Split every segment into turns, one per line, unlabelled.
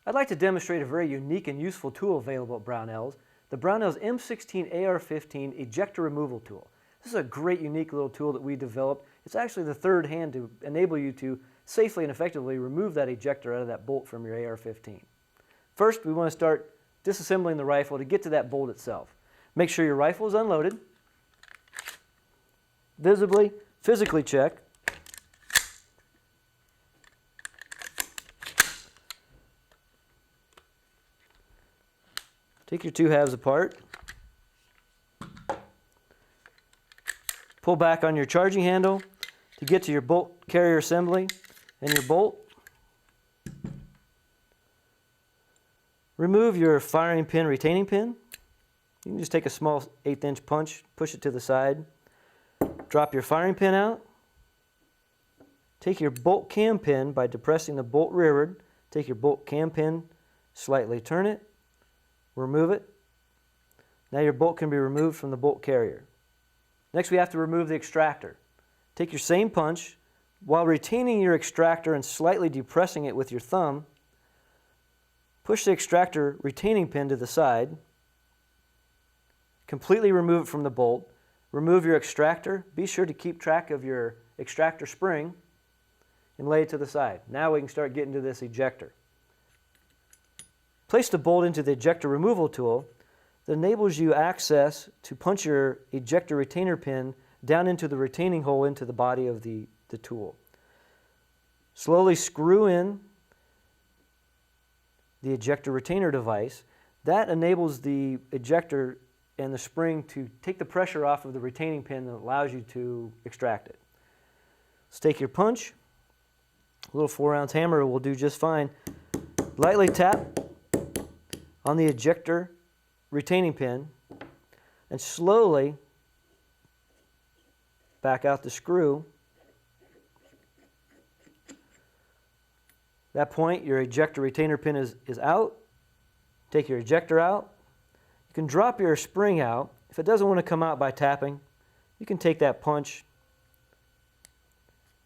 I'd like to demonstrate a very unique and useful tool available at Brownells, the Brownells M16 AR-15 ejector removal tool. This is a great, unique little tool that we developed. It's actually the third hand to enable you to safely and effectively remove that ejector out of that bolt from your AR-15. First, we want to start disassembling the rifle to get to that bolt itself. Make sure your rifle is unloaded. Physically check. Take your two halves apart. Pull back on your charging handle to get to your bolt carrier assembly and your bolt. Remove your firing pin retaining pin. You can just take a small 1/8" punch, push it to the side. Drop your firing pin out. Take your bolt cam pin by depressing the bolt rearward. Take your bolt cam pin, slightly turn it, remove it. Now your bolt can be removed from the bolt carrier. Next, we have to remove the extractor. Take your same punch, while retaining your extractor and slightly depressing it with your thumb, push the extractor retaining pin to the side. Completely remove it from the bolt. Remove your extractor. Be sure to keep track of your extractor spring and lay it to the side. Now we can start getting to this ejector. Place the bolt into the ejector removal tool that enables you access to punch your ejector retainer pin down into the retaining hole into the body of the tool. Slowly screw in the ejector retainer device. That enables the ejector and the spring to take the pressure off of the retaining pin that allows you to extract it. Let's take your punch. A little 4-ounce hammer will do just fine. Lightly tap on the ejector retaining pin and slowly back out the screw. At that point, your ejector retainer pin is out. Take your ejector out. You can drop your spring out. If it doesn't want to come out by tapping, you can take that punch,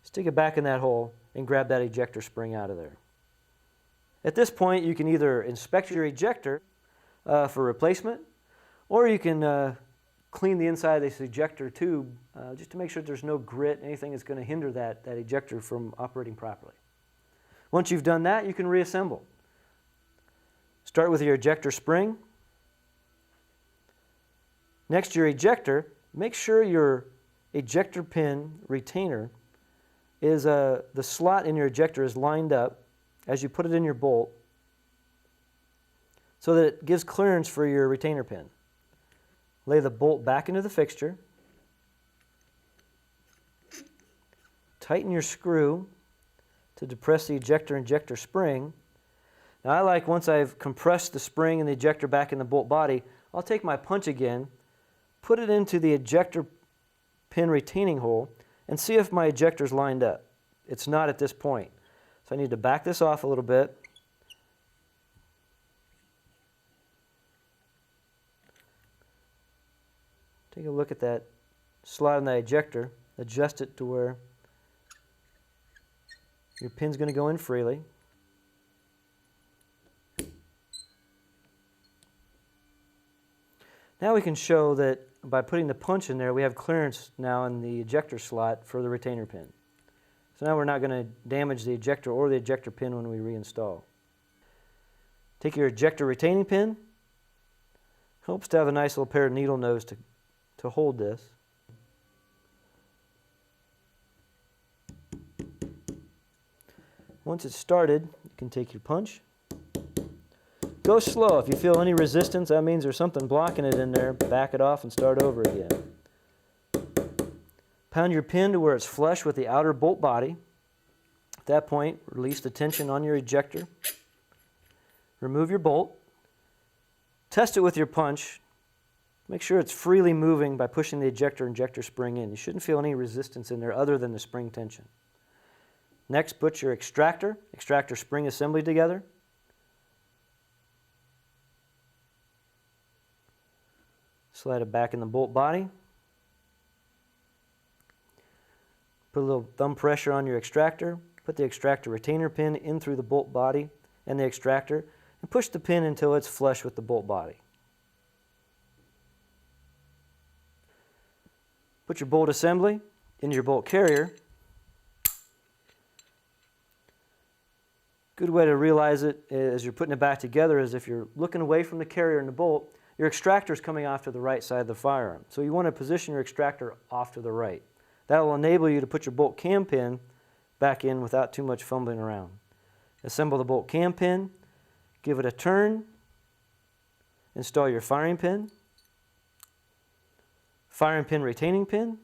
stick it back in that hole, and grab that ejector spring out of there. At this point, you can either inspect your ejector for replacement, or you can clean the inside of this ejector tube just to make sure there's no grit, anything that's going to hinder that ejector from operating properly. Once you've done that, you can reassemble. Start with your ejector spring. Next, your ejector. Make sure your ejector pin retainer is the slot in your ejector is lined up as you put it in your bolt so that it gives clearance for your retainer pin. Lay the bolt back into the fixture. Tighten your screw to depress the ejector spring. Now I like, once I've compressed the spring and the ejector back in the bolt body, I'll take my punch again, put it into the ejector pin retaining hole, and see if my ejector's lined up. It's not at this point. So I need to back this off a little bit. Take a look at that slot in the ejector. Adjust it to where your pin's going to go in freely. Now we can show that by putting the punch in there, we have clearance now in the ejector slot for the retainer pin. So now we're not going to damage the ejector or the ejector pin when we reinstall. Take your ejector retaining pin. Helps to have a nice little pair of needle nose to hold this. Once it's started, you can take your punch. Go slow. If you feel any resistance, that means there's something blocking it in there. Back it off and start over again. Pound your pin to where it's flush with the outer bolt body. At that point, release the tension on your ejector. Remove your bolt. Test it with your punch. Make sure it's freely moving by pushing the ejector spring in. You shouldn't feel any resistance in there other than the spring tension. Next, put your extractor spring assembly together. Slide it back in the bolt body. Put a little thumb pressure on your extractor. Put the extractor retainer pin in through the bolt body and the extractor, and push the pin until it's flush with the bolt body. Put your bolt assembly into your bolt carrier. Good way to realize it as you're putting it back together is if you're looking away from the carrier and the bolt, your extractor is coming off to the right side of the firearm. So you want to position your extractor off to the right. That will enable you to put your bolt cam pin back in without too much fumbling around. Assemble the bolt cam pin, give it a turn, install your firing pin, firing pin retaining pin,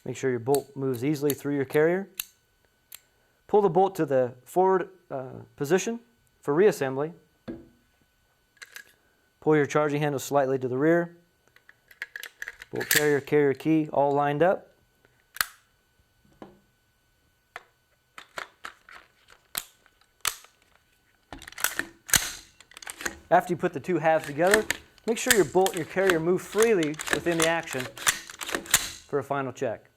make sure your bolt moves easily through your carrier. Pull the bolt to the forward position for reassembly. Pull your charging handle slightly to the rear. Bolt carrier, carrier key all lined up. After you put the two halves together, make sure your bolt and your carrier move freely within the action for a final check.